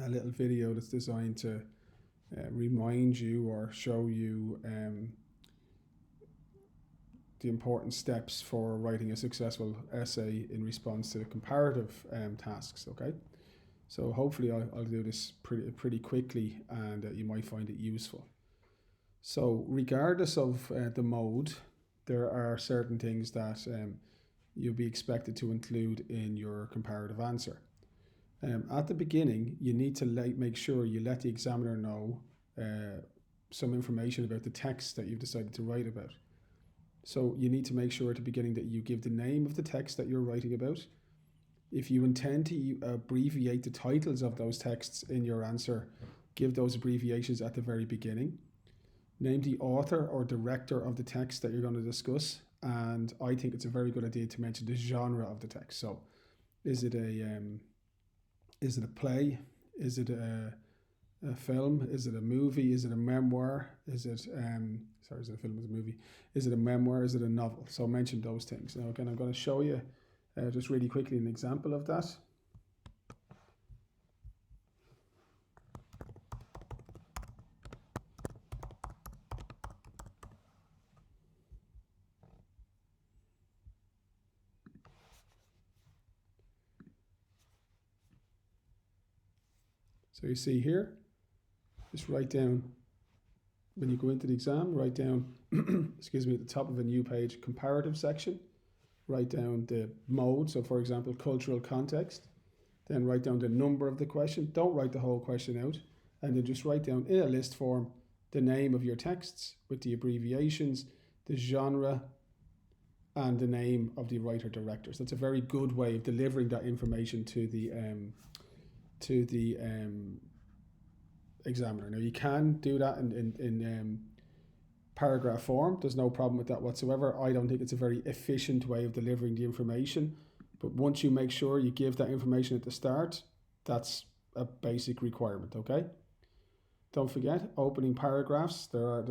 a little video that's designed to remind you or show you the important steps for writing a successful essay in response to the comparative tasks. Okay, so hopefully I'll do this pretty quickly, and you might find it useful. So regardless of the mode, there are certain things that you'll be expected to include in your comparative answer. At the beginning, you need to make sure you let the examiner know some information about the text that you've decided to write about. So you need to make sure at the beginning that you give the name of the text that you're writing about. If you intend to abbreviate the titles of those texts in your answer, give those abbreviations at the very beginning. Name the author or director of the text that you're going to discuss, and I think it's a very good idea to mention the genre of the text. So is it a play? Is it a film? Is it a movie? Is it a memoir? Is it is it a film? Is it a movie? Is it a memoir? Is it a novel? So mention those things. Now again, I'm going to show you just really quickly an example of that. So you see here, just write down, when you go into the exam, write down, excuse me, at the top of a new page, comparative section, write down the mode, so for example, cultural context, then write down the number of the question, don't write the whole question out, and then just write down in a list form the name of your texts with the abbreviations, the genre, and the name of the writer-director. So that's a very good way of delivering that information to the examiner. Now you can do that in paragraph form. There's no problem with that whatsoever. I don't think it's a very efficient way of delivering the information, but once you make sure you give that information at the start, that's a basic requirement. Okay. Don't forget opening paragraphs. In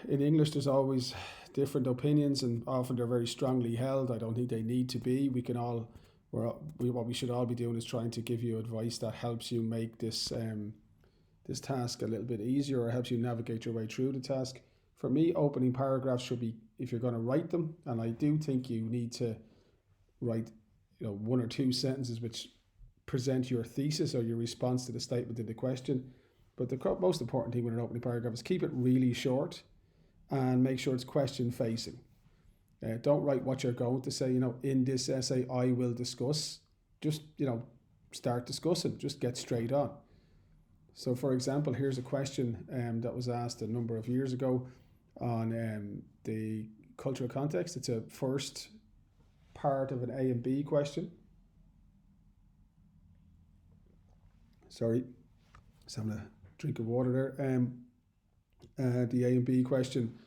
English there's always different opinions, and often they're very strongly held. I don't think they need to be. What we should all be doing is trying to give you advice that helps you make this task a little bit easier, or helps you navigate your way through the task. For me, opening paragraphs should be, if you're going to write them, and I do think you need to write one or two sentences which present your thesis or your response to the statement in the question. But the most important thing with an opening paragraph is keep it really short and make sure it's question facing. Don't write what you're going to say, in this essay I will discuss. Just, start discussing, just get straight on. So for example, here's a question that was asked a number of years ago on the cultural context. It's a first part of an A and B question. Sorry, just having a drink of water there. The A and B question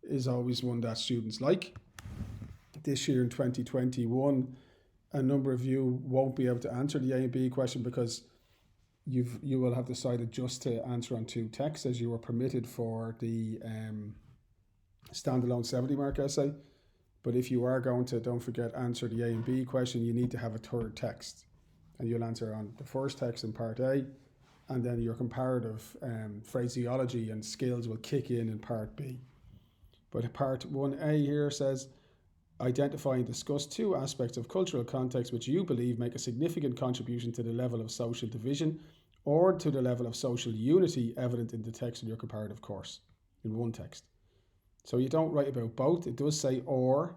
is always one that students like. This year in 2021, a number of you won't be able to answer the A and B question because you will have decided just to answer on two texts, as you were permitted for the standalone 70 mark essay. But if you are going to, don't forget, answer the A and B question, you need to have a third text, and you'll answer on the first text in part A, and then your comparative phraseology and skills will kick in part B. But part 1A here says, identify and discuss two aspects of cultural context which you believe make a significant contribution to the level of social division or to the level of social unity evident in the text in your comparative course, in one text. So you don't write about both. It does say or.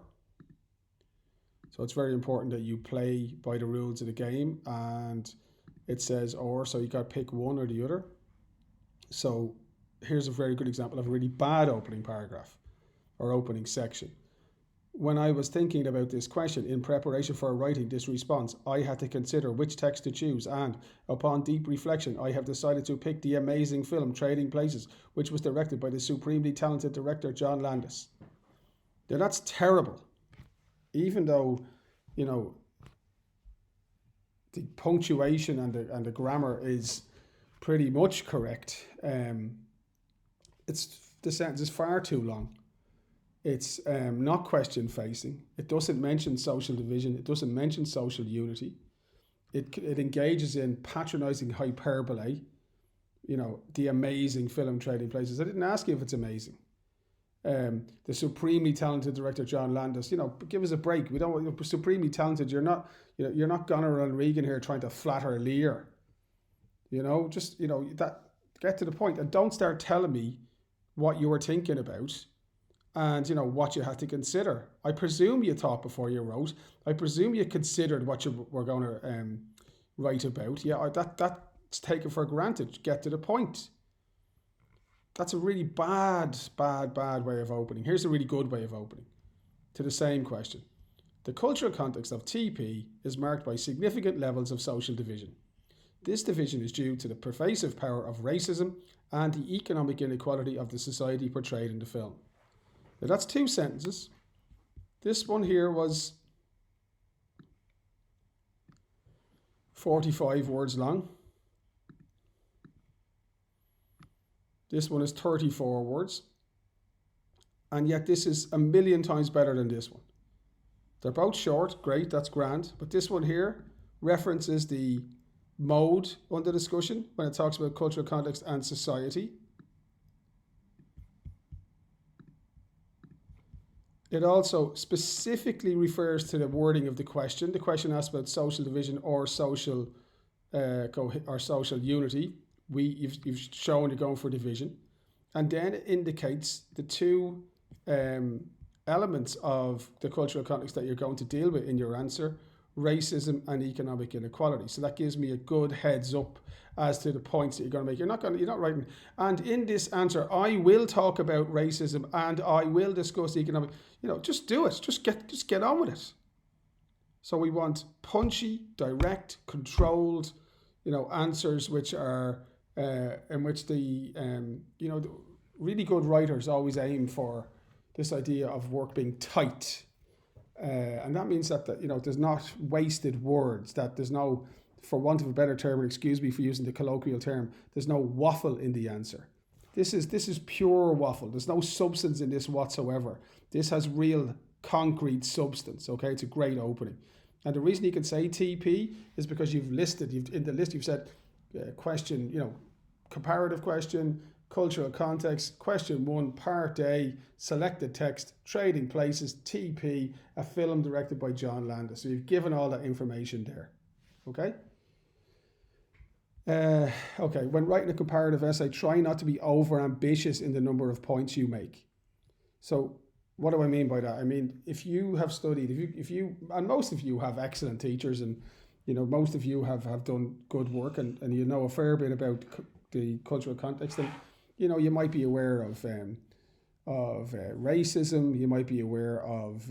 So it's very important that you play by the rules of the game, and it says or, so you got to pick one or the other. So here's a very good example of a really bad opening paragraph or opening section. When I was thinking about this question in preparation for writing this response, I had to consider which text to choose, and upon deep reflection, I have decided to pick the amazing film Trading Places, which was directed by the supremely talented director John Landis. Now that's terrible. Even though, the punctuation and the grammar is pretty much correct, the sentence is far too long. It's not question facing. It doesn't mention social division. It doesn't mention social unity. It engages in patronizing hyperbole. The amazing film Trading Places. I didn't ask you if it's amazing. The supremely talented director John Landis. Give us a break. We don't. You're supremely talented. You're not Goneril and Regan here trying to flatter Lear. Just that. Get to the point and don't start telling me what you were thinking about and what you had to consider. I presume you thought before you wrote. I presume you considered what you were going to write about. Yeah, that's taken for granted. Get to the point. That's a really bad way of opening. Here's a really good way of opening to the same question. The cultural context of TP is marked by significant levels of social division. This division is due to the pervasive power of racism and the economic inequality of the society portrayed in the film. Now that's 2 sentences. This one here was 45 words long. This one is 34 words. And yet this is a million times better than this one. They're both short, great, that's grand. But this one here references the mode under discussion when it talks about cultural context and society. It also specifically refers to the wording of the question. The question asks about social division or social unity. You've shown you're going for division, and then it indicates the 2 elements of the cultural context that you're going to deal with in your answer: racism and economic inequality. So that gives me a good heads up as to the points that you're going to make. You're not writing, and in this answer, I will talk about racism and I will discuss economic. Just do it. Just get on with it. So we want punchy, direct, controlled, answers which are in which the really good writers always aim for this idea of work being tight. And that means that there's not wasted words, that there's no, for want of a better term, and excuse me for using the colloquial term, there's no waffle in the answer. This is pure waffle. There's no substance in this whatsoever. This has real concrete substance. Okay, it's a great opening. And the reason you can say TP is because in the list you've said question, comparative question, cultural context, question 1, part A, selected text, Trading Places, TP, a film directed by John Landis. So you've given all that information there. Okay? When writing a comparative essay, try not to be over ambitious in the number of points you make. So what do I mean by that? I mean, if you have studied, and most of you have excellent teachers, and most of you have done good work, and you know a fair bit about the cultural context, and you might be aware of racism, you might be aware of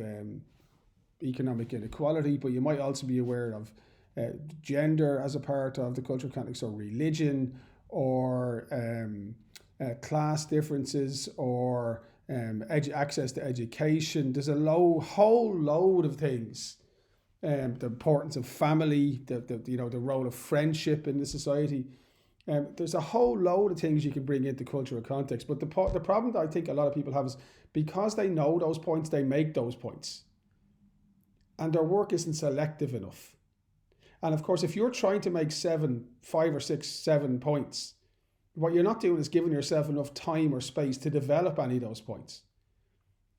economic inequality, but you might also be aware of gender as a part of the cultural context, or religion, or class differences, or access to education. There's a whole load of things. The importance of family, the role of friendship in the society. There's a whole load of things you can bring into cultural context. But the problem that I think a lot of people have is because they know those points, they make those points. And their work isn't selective enough. And of course, if you're trying to make 5 or 6, 7 points, what you're not doing is giving yourself enough time or space to develop any of those points.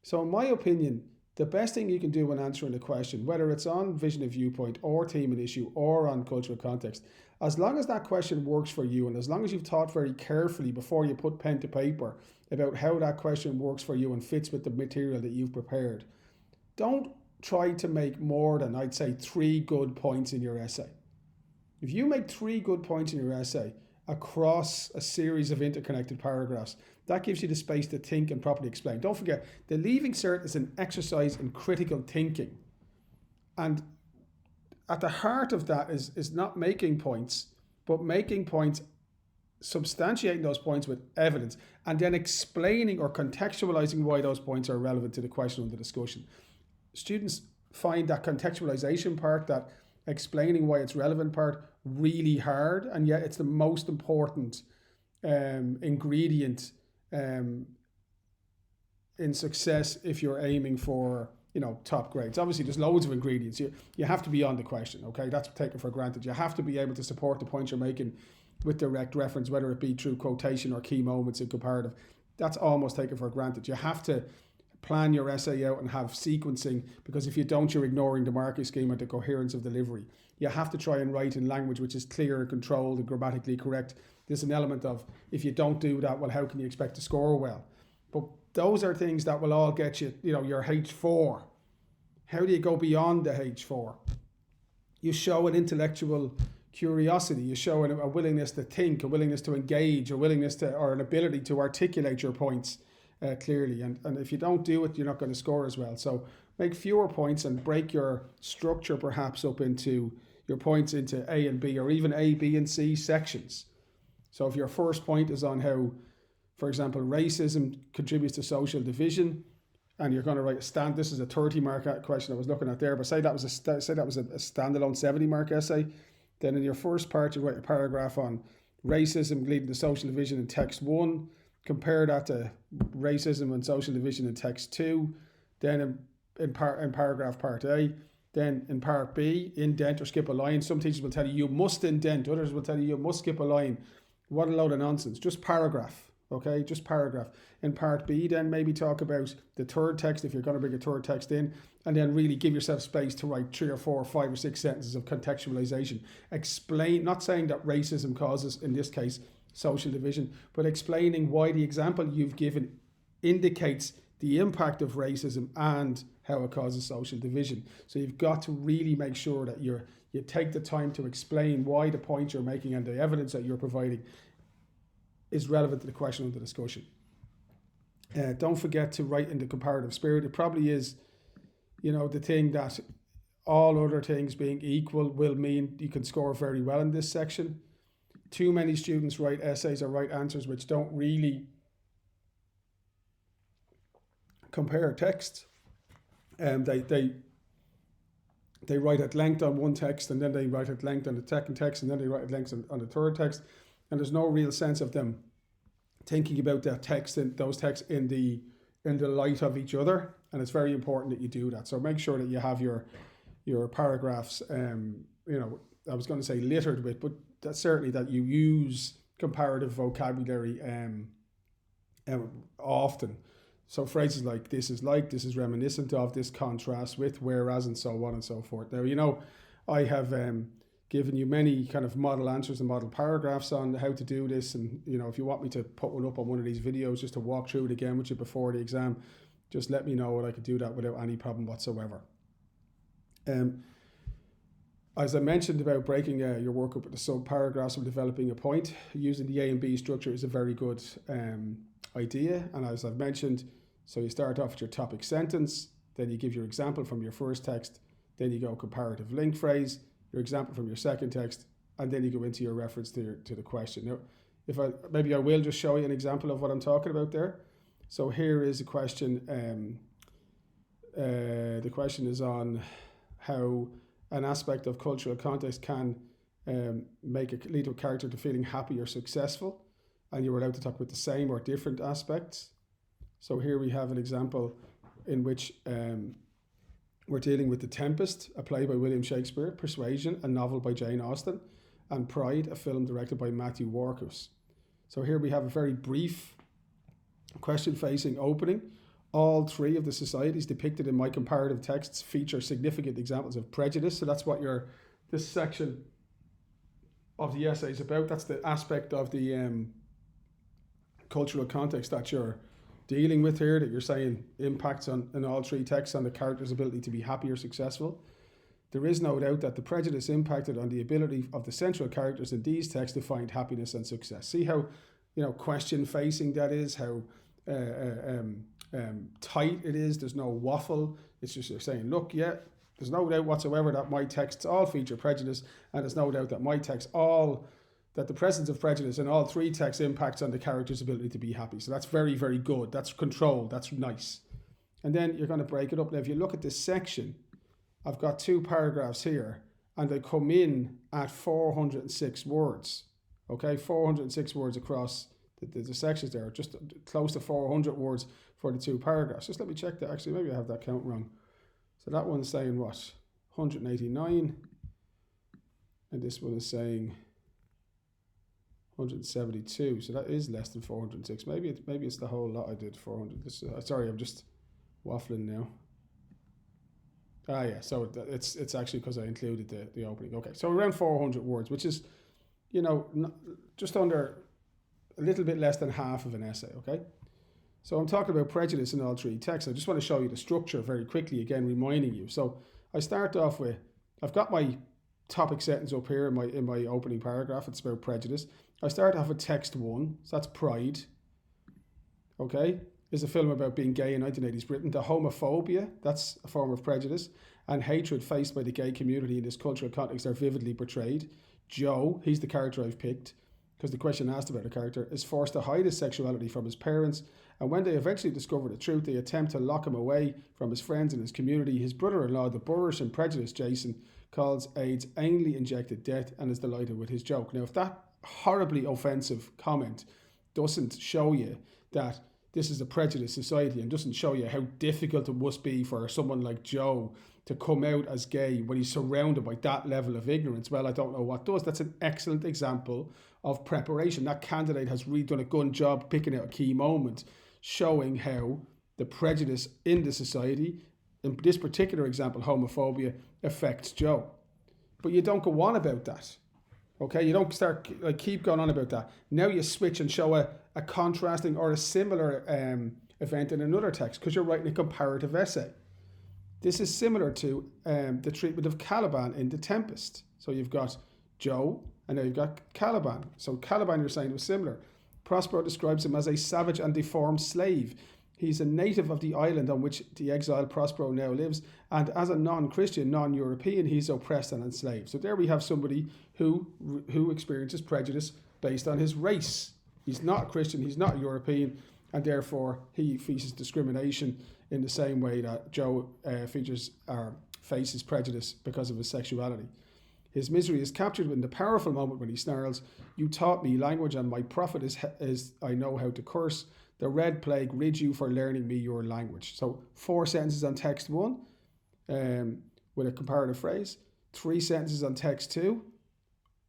So in my opinion, the best thing you can do when answering a question, whether it's on vision and viewpoint or theme and issue or on cultural context, as long as that question works for you and as long as you've thought very carefully before you put pen to paper about how that question works for you and fits with the material that you've prepared, don't try to make more than, I'd say, 3 good points in your essay. If you make 3 good points in your essay across a series of interconnected paragraphs, that gives you the space to think and properly explain. Don't forget, the Leaving Cert is an exercise in critical thinking. And at the heart of that is not making points, but making points, substantiating those points with evidence, and then explaining or contextualizing why those points are relevant to the question under discussion. Students find that contextualization part, that explaining why it's relevant part, really hard, and yet it's the most important ingredient in success if you're aiming for top grades. Obviously, there's loads of ingredients. You have to be on the question, okay? That's taken for granted. You have to be able to support the point you're making with direct reference, whether it be through quotation or key moments in comparative. That's almost taken for granted. You have to plan your essay out and have sequencing, because if you don't, you're ignoring the marking scheme and the coherence of delivery. You have to try and write in language which is clear and controlled and grammatically correct. There's an element of, if you don't do that, well, how can you expect to score well? But those are things that will all get you, your H4. How do you go beyond the H4? You show an intellectual curiosity. You show a willingness to think, a willingness to engage, a willingness to, or an ability to articulate your points clearly. And if you don't do it, you're not going to score as well. So make fewer points and break your structure perhaps up into your points into A and B, or even A, B, and C sections. So if your first point is on how, for example, racism contributes to social division, and you're going to write this is a 30-mark question I was looking at there, but say that was a standalone 70-mark essay, then in your first part you write a paragraph on racism leading to social division in text 1, compare that to racism and social division in text 2, then in paragraph part A, then in part B, indent or skip a line. Some teachers will tell you must indent, others will tell you must skip a line. What a load of nonsense. Just paragraph. Okay, just paragraph. In part B, then maybe talk about the third text if you're going to bring a third text in, and then really give yourself space to write 3 or 4 or 5 or 6 sentences of contextualization. Explain, not saying that racism causes, in this case, social division, but explaining why the example you've given indicates the impact of racism and how it causes social division. So you've got to really make sure that you take the time to explain why the point you're making and the evidence that you're providing is relevant to the question under discussion. Don't forget to write in the comparative spirit. It probably is, the thing that all other things being equal will mean you can score very well in this section. Too many students write essays or write answers which don't really compare text. They write at length on one text, and then they write at length on the second text, and then they write at length on the third text. And there's no real sense of them thinking about that text and those texts in the light of each other. And it's very important that you do that. So make sure that you have your paragraphs, I was going to say littered with, but that's certainly that you use comparative vocabulary often. So phrases like this is reminiscent of, this contrasts with, whereas, and so on and so forth. Now, I have given you many kind of model answers and model paragraphs on how to do this, and if you want me to put one up on one of these videos just to walk through it again with you before the exam, just let me know, and I could do that without any problem whatsoever. As I mentioned about breaking your work up into sub-paragraphs and developing a point, using the A and B structure is a very good idea. And as I've mentioned, so you start off with your topic sentence, then you give your example from your first text, then you go comparative link phrase, your example from your second text, and then you go into your reference to the question. Now, maybe I will just show you an example of what I'm talking about there. So here is a question. The question is on how an aspect of cultural context can lead to a character to feeling happy or successful, and you're allowed to talk about the same or different aspects. So here we have an example in which we're dealing with The Tempest, a play by William Shakespeare, Persuasion, a novel by Jane Austen, and Pride, a film directed by Matthew Warchus. So here we have a very brief question-facing opening. All 3 of the societies depicted in my comparative texts feature significant examples of prejudice. So that's what this section of the essay is about. That's the aspect of the cultural context that you're dealing with here, that you're saying impacts in all 3 texts on the character's ability to be happy or successful. There is no doubt that the prejudice impacted on the ability of the central characters in these texts to find happiness and success. See how question-facing that is, how tight it is. There's no waffle. It's just you're saying, look, yeah, there's no doubt whatsoever that my texts all feature prejudice, and there's no doubt that that the presence of prejudice in all 3 texts impacts on the character's ability to be happy. So that's very, very good. That's controlled. That's nice. And then you're going to break it up. Now, if you look at this section, I've got 2 paragraphs here, and they come in at 406 words. Okay, 406 words across the sections there, just close to 400 words for the 2 paragraphs. Just let me check that. Actually, maybe I have that count wrong. So that one's saying what? 189. And this one is saying 172. So that is less than 406. Maybe it's the whole lot I did 400. Sorry, I'm just waffling now. Yeah, so it's actually because I included the opening. Okay, so around 400 words, which is, just under a little bit less than half of an essay, okay? So I'm talking about prejudice in all three texts. I just want to show you the structure very quickly, again, reminding you. So I start off with, I've got my topic sentence up here in my opening paragraph. It's about prejudice. I start off with text 1, so that's pride, okay? Is a film about being gay in 1980s Britain. The homophobia, that's a form of prejudice, and hatred faced by the gay community in this cultural context are vividly portrayed. Joe, he's the character I've picked, because the question asked about the character, is forced to hide his sexuality from his parents, and when they eventually discover the truth, they attempt to lock him away from his friends and his community. His brother-in-law, the boorish and prejudiced Jason, calls AIDS anally injected death and is delighted with his joke. Now, if that horribly offensive comment doesn't show you that this is a prejudiced society and doesn't show you how difficult it must be for someone like Joe to come out as gay when he's surrounded by that level of ignorance, well, I don't know what does. That's an excellent example of preparation. That candidate has really done a good job picking out a key moment, showing how the prejudice in the society, in this particular example, homophobia, affects Joe. But you don't go on about that. Okay, you don't keep going on about that. Now you switch and show a contrasting or a similar event in another text because you're writing a comparative essay. This is similar to the treatment of Caliban in The Tempest. So you've got Joe and now you've got Caliban. So Caliban, you're saying, was similar. Prospero describes him as a savage and deformed slave. He's a native of the island on which the exiled Prospero now lives, and as a non-Christian, non-European, he's oppressed and enslaved. So there we have somebody who experiences prejudice based on his race. He's not a Christian, he's not a European, and therefore he faces discrimination in the same way that Joe faces prejudice because of his sexuality. His misery is captured in the powerful moment when he snarls, "You taught me language, and my profit is I know how to curse. The red plague rid you for learning me your language." So 4 sentences on text 1 with a comparative phrase. 3 sentences on text 2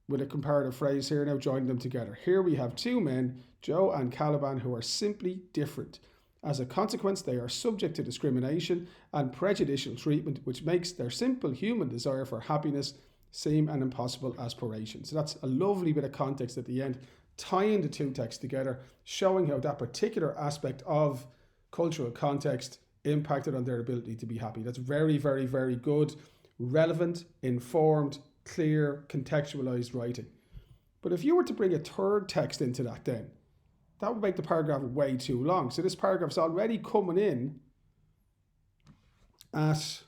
with a comparative phrase here. Now join them together. Here we have 2 men, Joe and Caliban, who are simply different. As a consequence, they are subject to discrimination and prejudicial treatment, which makes their simple human desire for happiness seem an impossible aspiration. So that's a lovely bit of context at the end, tying the 2 texts together, showing how that particular aspect of cultural context impacted on their ability to be happy. That's very, very, very good, relevant, informed, clear, contextualized writing. But if you were to bring a 3rd text into that then, that would make the paragraph way too long. So this paragraph's already coming in at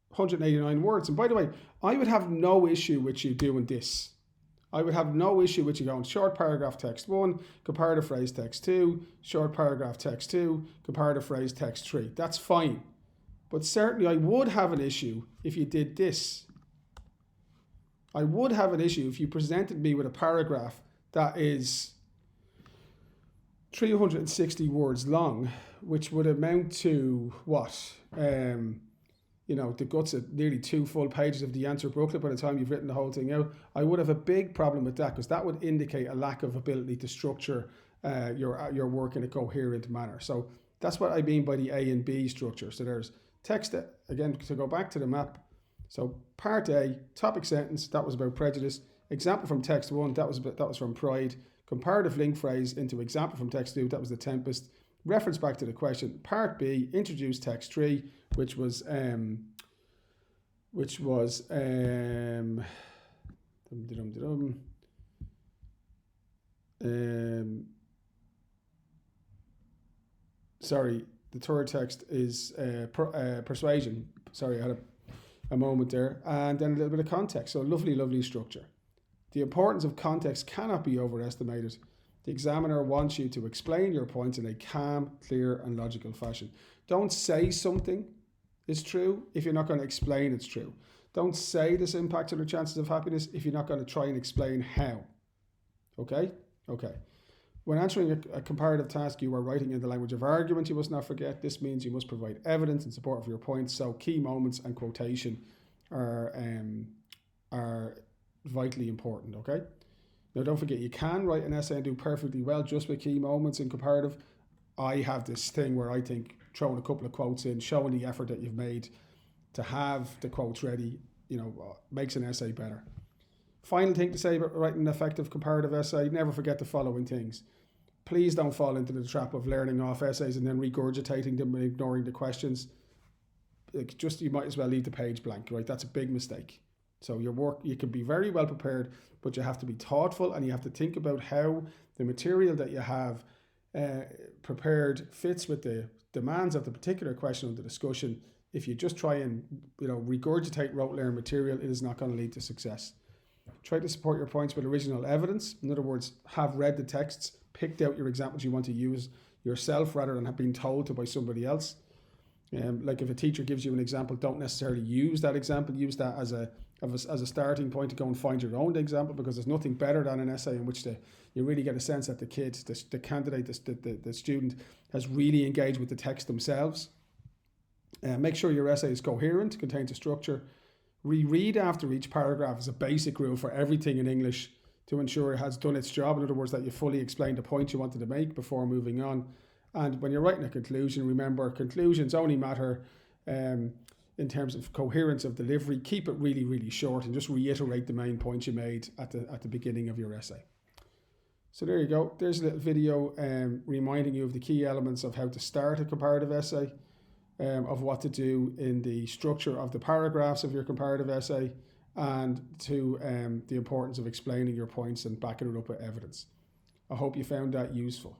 189 words. And by the way, I would have no issue with you doing this. I would have no issue with you going short paragraph text 1, comparative phrase text 2, short paragraph text 2, comparative phrase text 3. That's fine. But certainly I would have an issue if you did this. I would have an issue if you presented me with a paragraph that is 360 words long, which would amount to what? The guts of nearly 2 full pages of the answer booklet by the time you've written the whole thing out. I would have a big problem with that because that would indicate a lack of ability to structure your work in a coherent manner. So that's what I mean by the A and B structure. So there's text, again, to go back to the map. So part A, topic sentence, that was about prejudice. Example from text 1, that was from pride. Comparative link phrase into example from text 2, that was The Tempest. Reference back to the question. Part B, introduce text 3, which was sorry, the 3rd text is persuasion. Sorry, I had a moment there. And then a little bit of context. So lovely, lovely structure. The importance of context cannot be overestimated. The examiner wants you to explain your points in a calm, clear, and logical fashion. Don't say something is true if you're not going to explain it's true. Don't say this impacts on your chances of happiness if you're not going to try and explain how. Okay? Okay. When answering a comparative task, you are writing in the language of argument, you must not forget. This means you must provide evidence in support of your points, so key moments and quotation are vitally important, okay? Now, don't forget, you can write an essay and do perfectly well just with key moments in comparative. I have this thing where I think throwing a couple of quotes in, showing the effort that you've made to have the quotes ready, makes an essay better. Final thing to say about writing an effective comparative essay, never forget the following things. Please don't fall into the trap of learning off essays and then regurgitating them and ignoring the questions. You might as well leave the page blank, right? That's a big mistake. So your work, you can be very well prepared, but you have to be thoughtful and you have to think about how the material that you have prepared fits with the demands of the particular question of the discussion. If you just try and regurgitate rote learned material, it is not going to lead to success. Try to support your points with original evidence. In other words, have read the texts, picked out your examples you want to use yourself rather than have been told to by somebody else. Like if a teacher gives you an example, don't necessarily use that example. Use that as a starting point to go and find your own example, because there's nothing better than an essay in which you really get a sense that the kid, the candidate, the student has really engaged with the text themselves. Make sure your essay is coherent, contains a structure. Reread after each paragraph is a basic rule for everything in English to ensure it has done its job. In other words, that you fully explained the point you wanted to make before moving on. And when you're writing a conclusion, remember, conclusions only matter in terms of coherence of delivery. Keep it really, really short and just reiterate the main points you made at the beginning of your essay. So there you go. There's a little video reminding you of the key elements of how to start a comparative essay, of what to do in the structure of the paragraphs of your comparative essay, and to the importance of explaining your points and backing it up with evidence. I hope you found that useful.